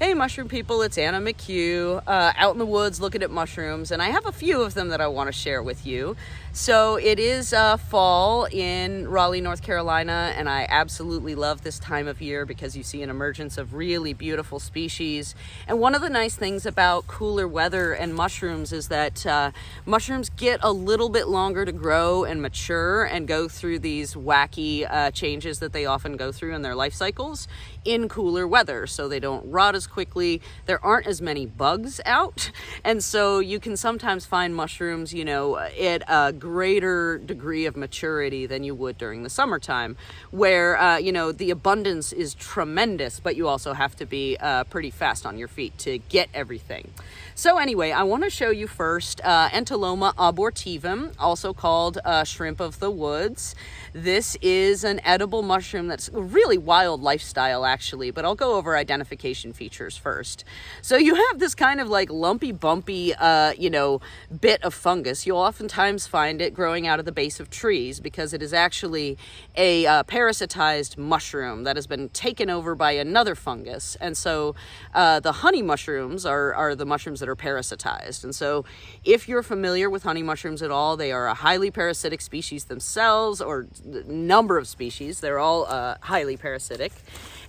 Hey mushroom people, it's Anna McHugh, out in the woods looking at mushrooms, and I have a few of them that I want to share with you. So it is fall in Raleigh, North Carolina, and I absolutely love this time of year because you see an emergence of really beautiful species. And one of the nice things about cooler weather and mushrooms is that mushrooms get a little bit longer to grow and mature and go through these wacky changes that they often go through in their life cycles in cooler weather, so they don't rot as quickly. There aren't as many bugs out, and so you can sometimes find mushrooms, at a greater degree of maturity than you would during the summertime, where the abundance is tremendous, but you also have to be pretty fast on your feet to get everything. So anyway, I want to show you first Entoloma abortivum, also called shrimp of the woods. This is an edible mushroom that's a really wild lifestyle, actually, but I'll go over identification features first. So you have this kind of like lumpy, bumpy, bit of fungus. You'll oftentimes find it growing out of the base of trees because it is actually a parasitized mushroom that has been taken over by another fungus. And so the honey mushrooms are the mushrooms that are parasitized. And so if you're familiar with honey mushrooms at all, they are a highly parasitic species themselves, or number of species. They're all highly parasitic.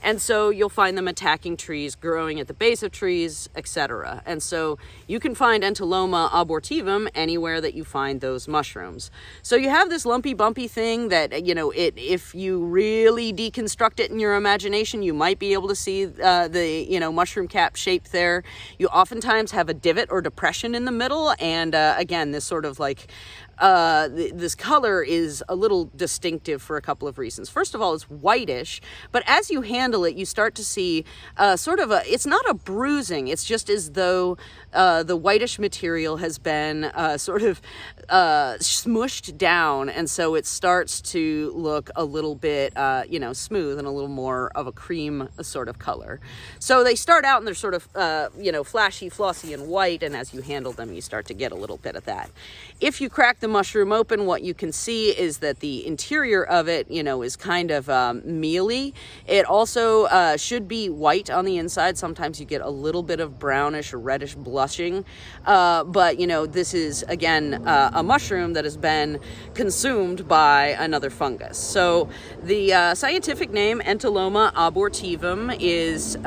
And so you'll find them attacking trees, growing at the base of trees, etc. And so you can find Entoloma abortivum anywhere that you find those mushrooms. So you have this lumpy, bumpy thing that, if you really deconstruct it in your imagination, you might be able to see the mushroom cap shape there. You oftentimes have a divot or depression in the middle. And again, this sort of like this color is a little distinctive for a couple of reasons. First of all, it's whitish, but as you handle it, you start to see it's not a bruising, it's just as though the whitish material has been smushed down, and so it starts to look a little bit, smooth and a little more of a cream sort of color. So they start out and they're sort of, flashy, flossy, and white, and as you handle them, you start to get a little bit of that. If you crack the mushroom open, what you can see is that the interior of it, is kind of mealy. It also should be white on the inside. Sometimes you get a little bit of brownish or reddish blushing, but this is again a mushroom that has been consumed by another fungus. So the scientific name Entoloma abortivum is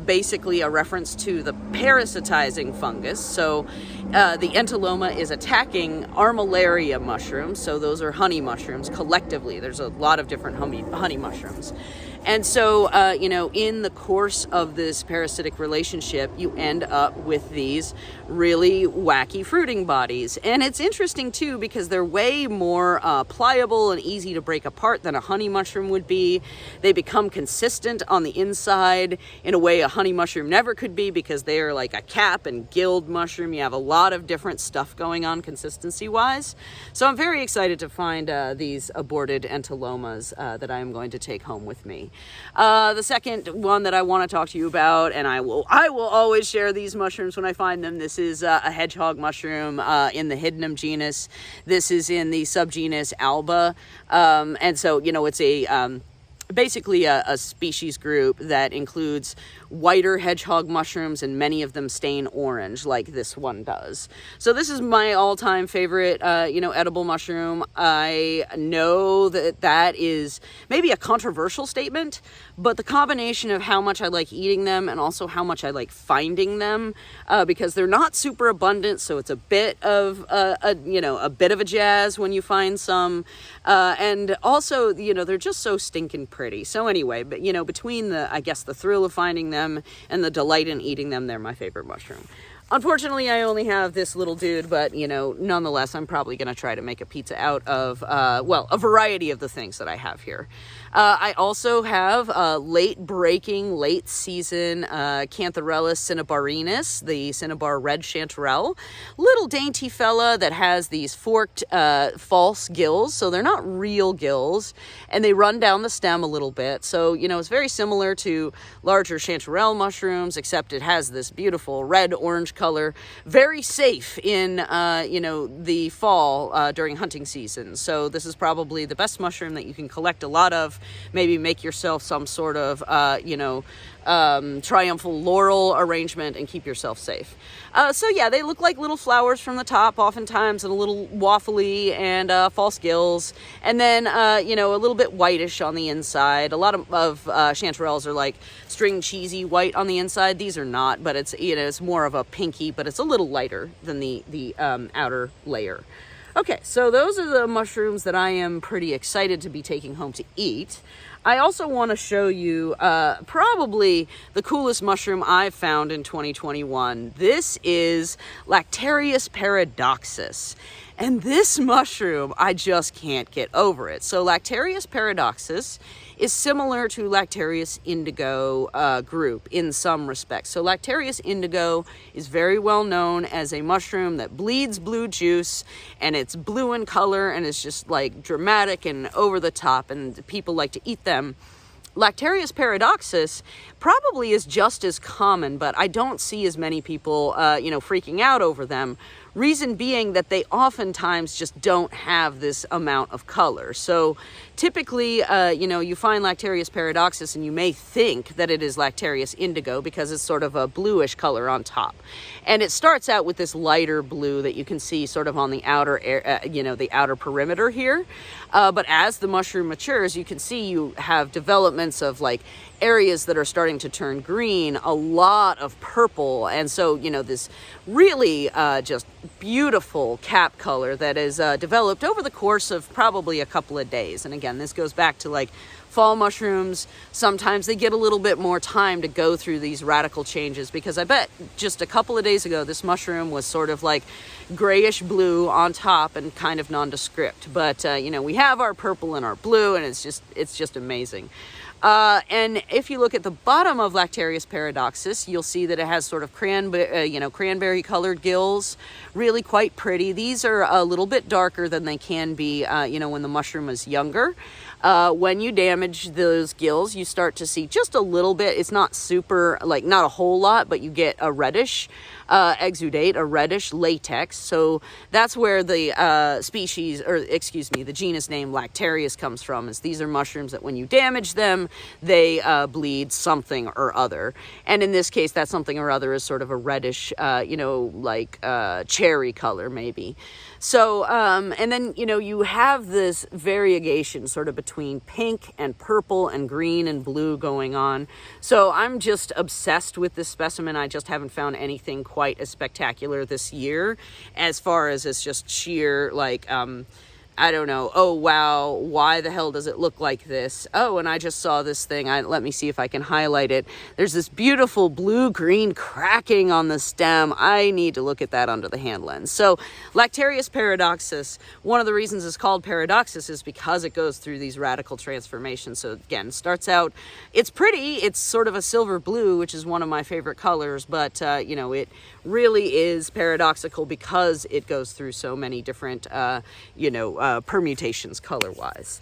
basically a reference to the parasitizing fungus. So the Entoloma is attacking Armillaria mushrooms, so those are honey mushrooms collectively. There's a lot of different honey mushrooms. And so, in the course of this parasitic relationship, you end up with these really wacky fruiting bodies. And it's interesting, too, because they're way more pliable and easy to break apart than a honey mushroom would be. They become consistent on the inside in a way a honey mushroom never could be, because they are like a cap and gilled mushroom. You have a lot of different stuff going on consistency-wise. So I'm very excited to find these aborted Entolomas that I am going to take home with me. The second one that I want to talk to you about, and I will always share these mushrooms when I find them. This is a hedgehog mushroom in the Hydnum genus. This is in the subgenus Alba, and so it's a basically a species group that includes whiter hedgehog mushrooms, and many of them stain orange like this one does. So this is my all-time favorite, edible mushroom. I know that is maybe a controversial statement, but the combination of how much I like eating them and also how much I like finding them, because they're not super abundant, so it's a bit of a bit of a jazz when you find some, and also they're just so stinking pretty. So anyway, but between the thrill of finding them and the delight in eating them, they're my favorite mushroom. Unfortunately, I only have this little dude, but, nonetheless, I'm probably going to try to make a pizza out of, a variety of the things that I have here. I also have late-breaking, late-season Cantharellus cinnabarinus, the cinnabar-red chanterelle. Little dainty fella that has these forked false gills, so they're not real gills, and they run down the stem a little bit. So, it's very similar to larger chanterelle mushrooms, except it has this beautiful red-orange color, very safe in, you know, the fall during hunting season. So this is probably the best mushroom that you can collect a lot of. Maybe make yourself some sort of, you know, triumphal laurel arrangement and keep yourself safe. So yeah, they look like little flowers from the top, oftentimes, and a little waffly and false gills, and then you know, a little bit whitish on the inside. A lot of chanterelles are like string cheesy white on the inside. These are not, but it's, you know, it's more of a pinky, but it's a little lighter than the outer layer. Okay, so those are the mushrooms that I am pretty excited to be taking home to eat. I also want to show you probably the coolest mushroom I've found in 2021. This is Lactarius paradoxus. And this mushroom, I just can't get over it. So Lactarius paradoxus is similar to Lactarius indigo group in some respects. So Lactarius indigo is very well known as a mushroom that bleeds blue juice, and it's blue in color, and it's just like dramatic and over the top, and people like to eat them. Lactarius paradoxus probably is just as common, but I don't see as many people, you know, freaking out over them. Reason being that they oftentimes just don't have this amount of color. So typically, you know, you find Lactarius paradoxus and you may think that it is Lactarius indigo because it's sort of a bluish color on top. And it starts out with this lighter blue that you can see sort of on the outer, you know, the outer perimeter here. But as the mushroom matures, you can see you have developments of like areas that are starting to turn green, a lot of purple, and so, you know, this really just beautiful cap color that is developed over the course of probably a couple of days. And again, this goes back to like fall mushrooms. Sometimes they get a little bit more time to go through these radical changes, because I bet just a couple of days ago this mushroom was sort of like grayish blue on top and kind of nondescript, but you know, we have our purple and our blue, and it's just amazing. And if you look at the bottom of Lactarius paradoxus, you'll see that it has sort of cranberry colored gills, really quite pretty. These are a little bit darker than they can be, you know, when the mushroom is younger. When you damage those gills, you start to see just a little bit. It's not super, like not a whole lot, but you get a reddish exudate, a reddish latex. So that's where the species, or excuse me, the genus name Lactarius comes from, is these are mushrooms that when you damage them, they bleed something or other. And in this case, that something or other is sort of a reddish, you know, like cherry color maybe. So, and then, you know, you have this variegation sort of between pink and purple and green and blue going on. So I'm just obsessed with this specimen. I just haven't found anything quite as spectacular this year, as far as it's just sheer, like, I don't know, oh wow, why the hell does it look like this? Oh, and I just saw this thing, let me see if I can highlight it. There's this beautiful blue-green cracking on the stem. I need to look at that under the hand lens. So Lactarius paradoxus, one of the reasons it's called paradoxus is because it goes through these radical transformations. So again, starts out, it's pretty, it's sort of a silver blue, which is one of my favorite colors, but you know, it really is paradoxical because it goes through so many different, you know, permutations color-wise.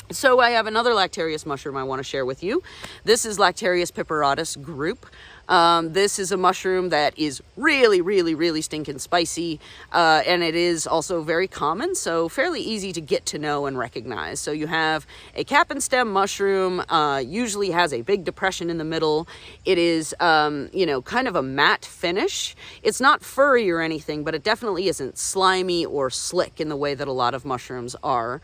So I have another Lactarius mushroom I want to share with you. This is Lactarius paparatus group. This is a mushroom that is really, really, really stinking spicy, and it is also very common, so fairly easy to get to know and recognize. So you have a cap and stem mushroom, usually has a big depression in the middle. It is, you know, kind of a matte finish. It's not furry or anything, but it definitely isn't slimy or slick in the way that a lot of mushrooms are.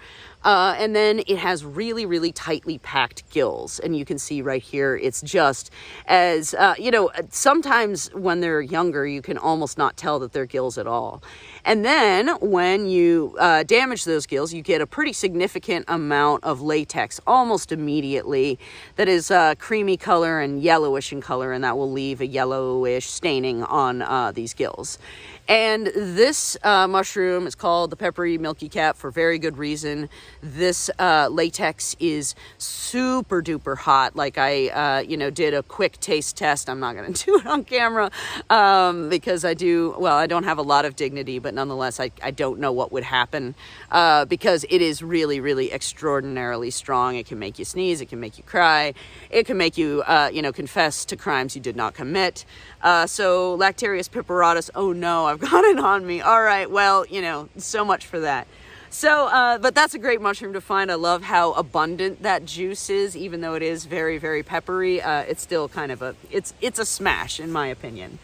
And then it has really, really tightly packed gills. And you can see right here, it's just as, you know, sometimes when they're younger, you can almost not tell that they're gills at all. And then when you damage those gills, you get a pretty significant amount of latex almost immediately that is creamy color and yellowish in color, and that will leave a yellowish staining on these gills. And this mushroom is called the peppery milky cap for very good reason. This latex is super duper hot. Like I, you know, did a quick taste test. I'm not going to do it on camera because I don't have a lot of dignity, but but nonetheless, I don't know what would happen because it is really, really extraordinarily strong. It can make you sneeze, it can make you cry, it can make you, confess to crimes you did not commit. So Lactarius paparatus, oh no, I've got it on me. All right, well, so much for that. So, but that's a great mushroom to find. I love how abundant that juice is, even though it is very, very peppery. It's still kind of it's a smash, in my opinion.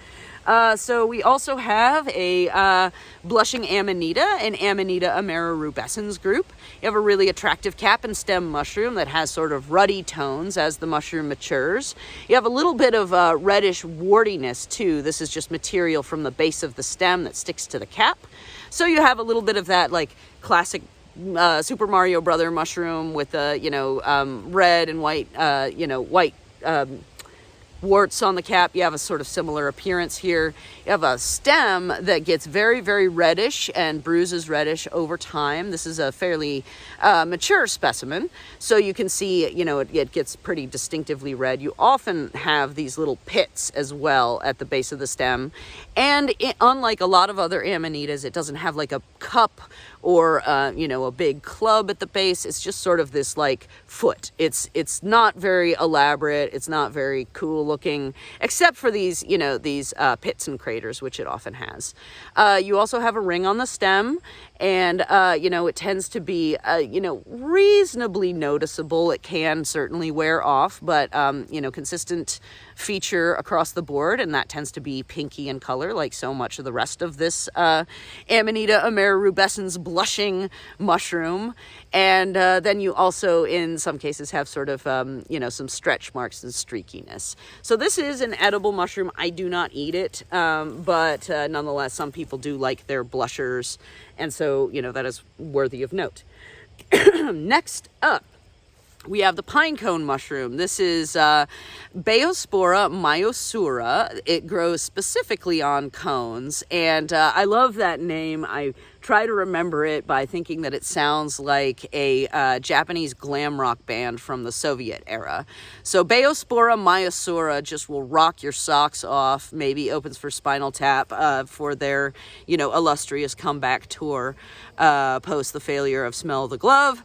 So we also have a blushing Amanita, an Amanita amara rubescens group. You have a really attractive cap and stem mushroom that has sort of ruddy tones as the mushroom matures. You have a little bit of reddish wartiness too. This is just material from the base of the stem that sticks to the cap. So you have a little bit of that like classic Super Mario Brother mushroom with red and white, white warts on the cap. You have a sort of similar appearance here. You have a stem that gets very, very reddish and bruises reddish over time. This is a fairly mature specimen. So you can see, it gets pretty distinctively red. You often have these little pits as well at the base of the stem. And unlike a lot of other Amanitas, it doesn't have like a cup or, a big club at the base. It's just sort of this like foot. It's not very elaborate. It's not very cool looking, except for these, these pits and craters, which it often has. You also have a ring on the stem, and, it tends to be, reasonably noticeable. It can certainly wear off, but, consistent feature across the board, and that tends to be pinky in color, like so much of the rest of this Amanita amara rubescens blushing mushroom. And then you also, in some cases, have sort of, some stretch marks and streakiness. So this is an edible mushroom. I do not eat it, but nonetheless, some people do like their blushers, and so, that is worthy of note. Next up, we have the pine cone mushroom. This is Baospora myosura. It grows specifically on cones, and I love that name. I try to remember it by thinking that it sounds like a Japanese glam rock band from the Soviet era. So Baospora myosura just will rock your socks off. Maybe opens for Spinal Tap for their, illustrious comeback tour post the failure of Smell the Glove.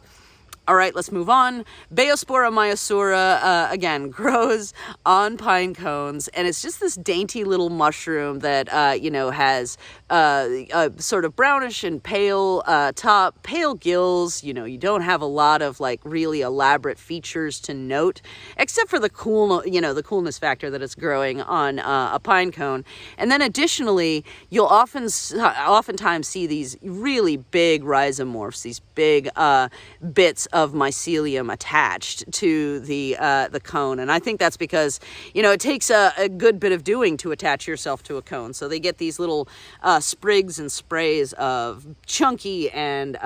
All right, let's move on. Baospora myosura, again, grows on pine cones, and it's just this dainty little mushroom that, has a sort of brownish and pale top, pale gills. You don't have a lot of, like, really elaborate features to note, except for the the coolness factor that it's growing on a pine cone. And then additionally, you'll oftentimes see these really big rhizomorphs, these big bits of mycelium attached to the cone, and I think that's because it takes a good bit of doing to attach yourself to a cone. So they get these little sprigs and sprays of chunky and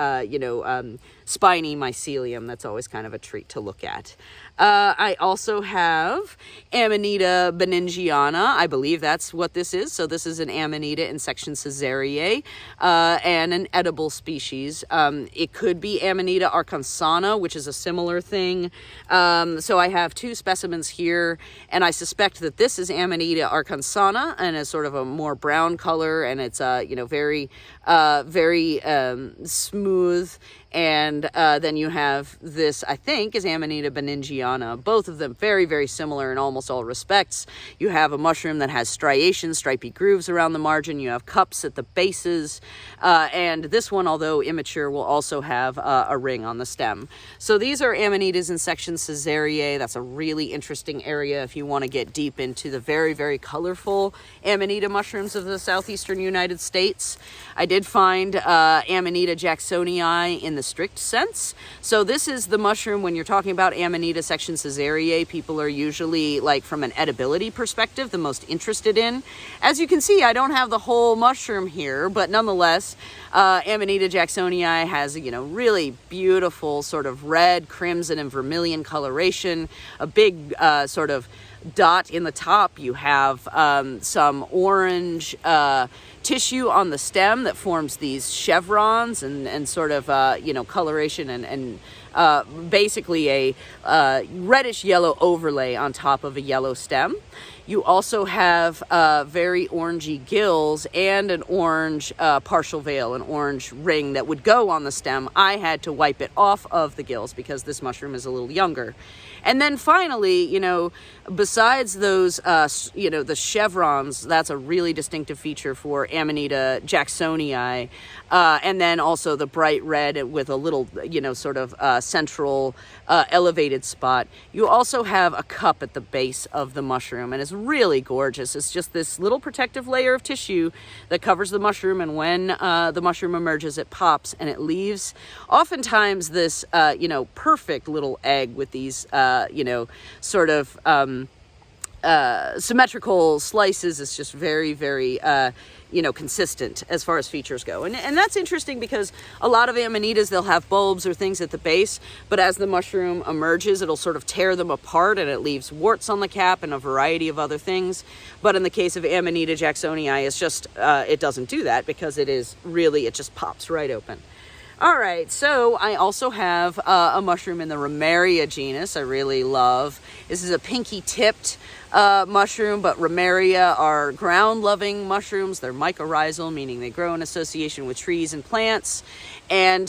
spiny mycelium. That's always kind of a treat to look at. I also have Amanita beningiana. I believe that's what this is. So this is an Amanita in section Caesariae, and an edible species. It could be Amanita arkansana, which is a similar thing. So I have two specimens here, and I suspect that this is Amanita arkansana, and it's sort of a more brown color, and it's very smooth. And then you have this, I think, is Amanita beningiana. Both of them very, very similar in almost all respects. You have a mushroom that has striations, stripy grooves around the margin. You have cups at the bases. And this one, although immature, will also have a ring on the stem. So these are Amanitas in section Caesariae. That's a really interesting area if you want to get deep into the very, very colorful Amanita mushrooms of the southeastern United States. I did find Amanita jacksonii in the strict sense. So this is the mushroom, when you're talking about Amanita section Caesariae, people are usually, like, from an edibility perspective, the most interested in. As you can see, I don't have the whole mushroom here, but nonetheless, Amanita jacksonii has, really beautiful sort of red, crimson, and vermilion coloration, a big sort of dot in the top. You have some orange tissue on the stem that forms these chevrons and sort of, coloration and basically a reddish yellow overlay on top of a yellow stem. You also have very orangey gills and an orange partial veil, an orange ring that would go on the stem. I had to wipe it off of the gills because this mushroom is a little younger. And then finally, you know, besides those, you know, the chevrons, that's a really distinctive feature for Amanita jacksonii. And then also the bright red with a little, you know, sort of central elevated spot. You also have a cup at the base of the mushroom, and it's really gorgeous. It's just this little protective layer of tissue that covers the mushroom, and when the mushroom emerges, it pops and it leaves oftentimes this, you know, perfect little egg with these, you know, sort of symmetrical slices. It's just very, very, you know, consistent as far as features go. And that's interesting because a lot of amanitas, they'll have bulbs or things at the base, but as the mushroom emerges, it'll sort of tear them apart and it leaves warts on the cap and a variety of other things. But in the case of Amanita jacksonii, it's just, it doesn't do that because it is really, it just pops right open. All right, so I also have a mushroom in the Armillaria genus I really love. This is a pinky-tipped mushroom, but Armillaria are ground-loving mushrooms. They're mycorrhizal, meaning they grow in association with trees and plants, and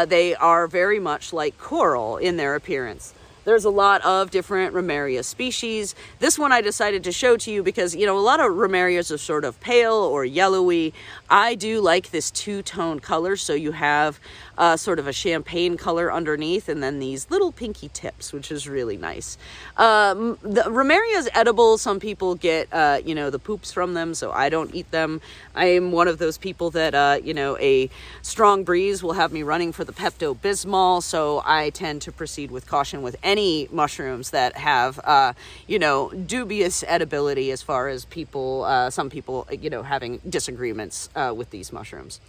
they are very much like coral in their appearance. There's a lot of different Armillaria species. This one I decided to show to you because, you know, a lot of Armillarias are sort of pale or yellowy. I do like this two-tone color, so you have sort of a champagne color underneath and then these little pinky tips, which is really nice. The Armillaria is edible. Some people get, you know, the poops from them, so I don't eat them. I am one of those people that, you know, a strong breeze will have me running for the Pepto-Bismol, so I tend to proceed with caution with any mushrooms that have, you know, dubious edibility as far as people, some people, you know, having disagreements with these mushrooms.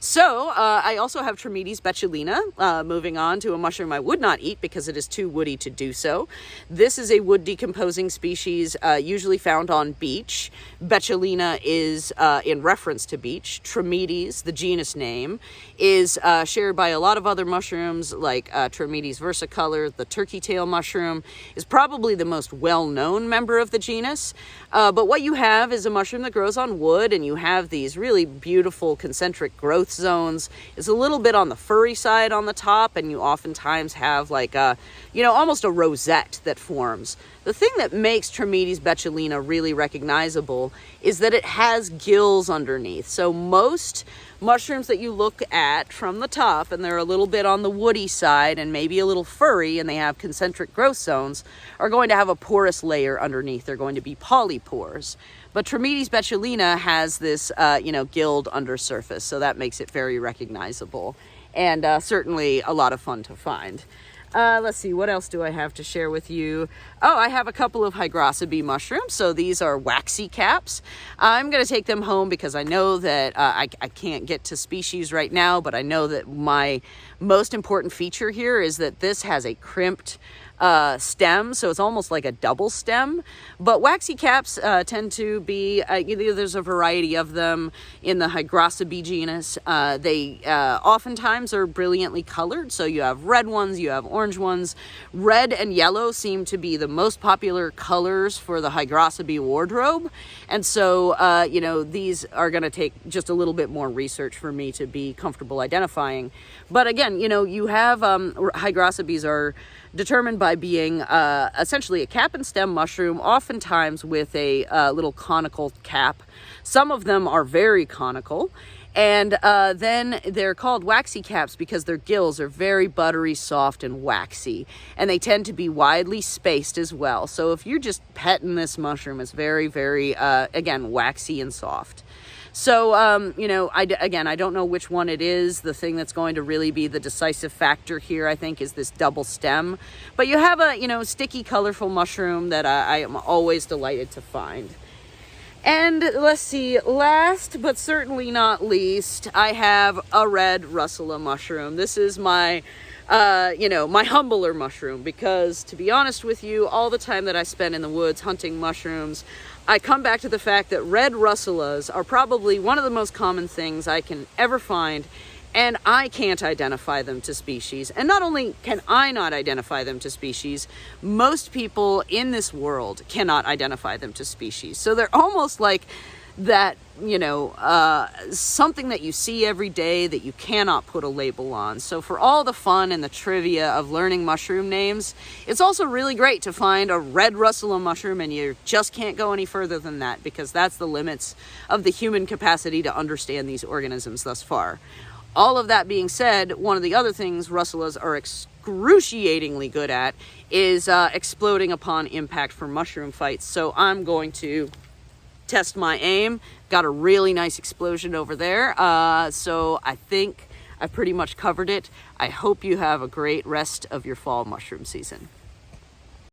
So I also have Trametes betulina, moving on to a mushroom I would not eat because it is too woody to do so. This is a wood decomposing species usually found on beech. Betulina is in reference to beech. Trametes, the genus name, is shared by a lot of other mushrooms like Trametes versicolor. The turkey tail mushroom is probably the most well-known member of the genus. But what you have is a mushroom that grows on wood, and you have these really beautiful concentric growth zones. It's a little bit on the furry side on the top, and you oftentimes have like a, you know, almost a rosette that forms. The thing that makes Trametes betulina really recognizable is that it has gills underneath. So most mushrooms that you look at from the top, and they're a little bit on the woody side and maybe a little furry, and they have concentric growth zones, are going to have a porous layer underneath. They're going to be polypores. But Trametes betulina has this, you know, gilled undersurface, so that makes it very recognizable and certainly a lot of fun to find. Let's see, what else do I have to share with you? Oh, I have a couple of hygrocebi mushrooms. So these are waxy caps. I'm going to take them home because I know that I can't get to species right now, but I know that my most important feature here is that this has a crimped stem, so it's almost like a double stem. But waxy caps tend to be, there's a variety of them in the hygrocebi genus. They oftentimes are brilliantly colored, so you have red ones, you have orange ones. Red and yellow seem to be the most popular colors for the hygrocebi wardrobe, and so you know, these are going to take just a little bit more research for me to be comfortable identifying. But again, you know, you have hygrocebis are determined by being essentially a cap and stem mushroom, oftentimes with a little conical cap. Some of them are very conical, and then they're called waxy caps because their gills are very buttery, soft, and waxy, and they tend to be widely spaced as well. So if you're just petting this mushroom, it's very, very, again, waxy and soft. So, you know, I don't know which one it is. The thing that's going to really be the decisive factor here, I think, is this double stem. But you have a, you know, sticky, colorful mushroom that I am always delighted to find. And let's see, last but certainly not least, I have a red russula mushroom. This is my, you know, my humbler mushroom because, to be honest with you, all the time that I spend in the woods hunting mushrooms, I come back to the fact that red russulas are probably one of the most common things I can ever find And I can't identify them to species. And not only can I not identify them to species, most people in this world cannot identify them to species. So they're almost like that, you know, something that you see every day that you cannot put a label on. So for all the fun and the trivia of learning mushroom names, it's also really great to find a red russulum mushroom, and you just can't go any further than that, because that's the limits of the human capacity to understand these organisms thus far. All of that being said, one of the other things russulas are excruciatingly good at is exploding upon impact for mushroom fights. So I'm going to test my aim. Got a really nice explosion over there. So I think I've pretty much covered it. I hope you have a great rest of your fall mushroom season.